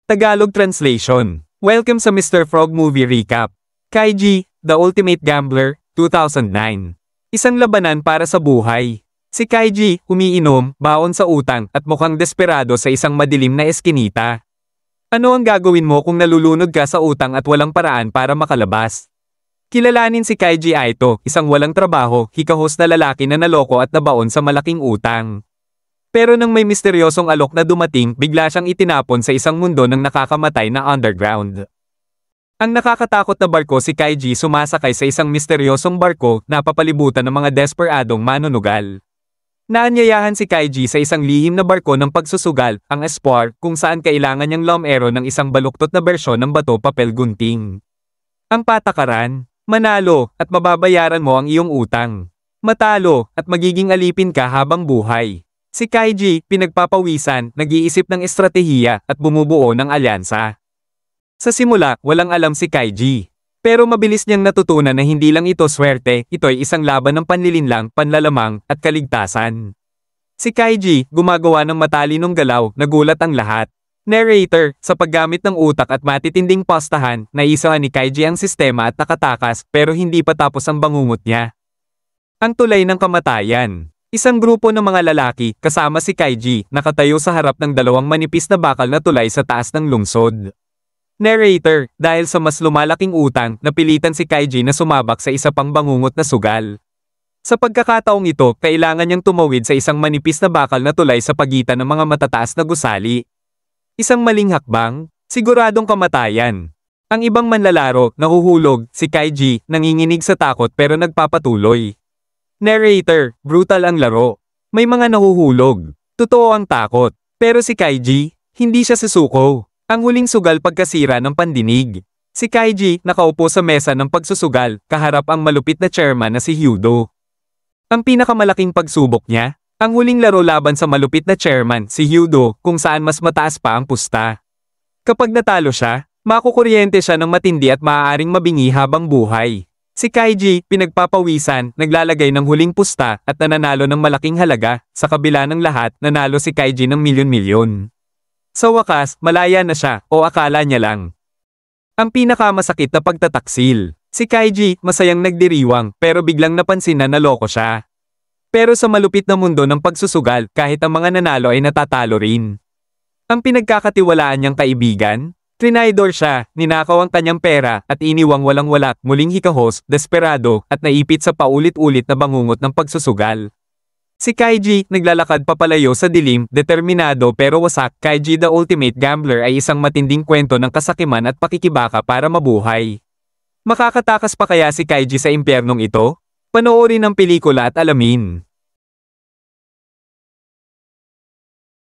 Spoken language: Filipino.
Tagalog Translation. Welcome sa Mr. Frog Movie Recap. Kaiji, The Ultimate Gambler, 2009. Isang labanan para sa buhay. Si Kaiji, umiinom, baon sa utang, at mukhang desperado sa isang madilim na eskinita. Ano ang gagawin mo kung nalulunod ka sa utang at walang paraan para makalabas? Kilalanin si Kaiji Aito, isang walang trabaho, hikahos na lalaki na naloko at nabaon sa malaking utang. Pero nang may misteryosong alok na dumating, bigla siyang itinapon sa isang mundo ng nakakamatay na underground. Ang nakakatakot na barko si Kaiji sumasakay sa isang misteryosong barko na papalibutan ng mga desperadong manunugal. Naanyayahan si Kaiji sa isang lihim na barko ng pagsusugal, ang Espoir, kung saan kailangan niyang lumero ng isang baluktot na bersyon ng bato papel gunting. Ang patakaran, manalo, at mababayaran mo ang iyong utang. Matalo, at magiging alipin ka habang buhay. Si Kaiji, pinagpapawisan, nag-iisip ng estratehiya at bumubuo ng alyansa. Sa simula, walang alam si Kaiji. Pero mabilis niyang natutunan na hindi lang ito swerte, ito'y isang laban ng panlilinlang, panlalamang, at kaligtasan. Si Kaiji, gumagawa ng matalinong galaw, nagulat ang lahat. Narrator, sa paggamit ng utak at matitinding pastahan, naisahan ni Kaiji ang sistema at nakatakas, pero hindi pa tapos ang bangungot niya. Ang tulay ng kamatayan. Isang grupo ng mga lalaki, kasama si Kaiji, nakatayo sa harap ng dalawang manipis na bakal na tulay sa taas ng lungsod. Narrator, dahil sa mas lumalaking utang, napilitan si Kaiji na sumabak sa isa pang bangungot na sugal. Sa pagkakataong ito, kailangan niyang tumawid sa isang manipis na bakal na tulay sa pagitan ng mga matataas na gusali. Isang maling hakbang, siguradong kamatayan. Ang ibang manlalaro, nahuhulog, si Kaiji, nanginginig sa takot pero nagpapatuloy. Narrator, brutal ang laro. May mga nahuhulog. Totoo ang takot. Pero si Kaiji, hindi siya susuko. Ang huling sugal pagkasira ng pandinig. Si Kaiji, nakaupo sa mesa ng pagsusugal, kaharap ang malupit na chairman na si Hyudo. Ang pinakamalaking pagsubok niya, ang huling laro laban sa malupit na chairman, si Hyudo, kung saan mas mataas pa ang pusta. Kapag natalo siya, makukuryente siya ng matindi at maaaring mabingi habang buhay. Si Kaiji, pinagpapawisan, naglalagay ng huling pusta at nananalo ng malaking halaga, sa kabila ng lahat, nanalo si Kaiji ng milyon-milyon. Sa wakas, malaya na siya, o akala niya lang. Ang pinakamasakit na pagtataksil. Si Kaiji, masayang nagdiriwang, pero biglang napansin na naloko siya. Pero sa malupit na mundo ng pagsusugal, kahit ang mga nanalo ay natatalo rin. Ang pinagkakatiwalaan niyang kaibigan, trinaydor siya, ninakaw ang kanyang pera, at iniwang walang-walak, muling hikahos, desperado, at naipit sa paulit-ulit na bangungot ng pagsusugal. Si Kaiji, naglalakad papalayo sa dilim, determinado pero wasak. Kaiji the Ultimate Gambler ay isang matinding kwento ng kasakiman at pakikibaka para mabuhay. Makakatakas pa kaya si Kaiji sa impyernong ito? Panoorin ang pelikula at alamin.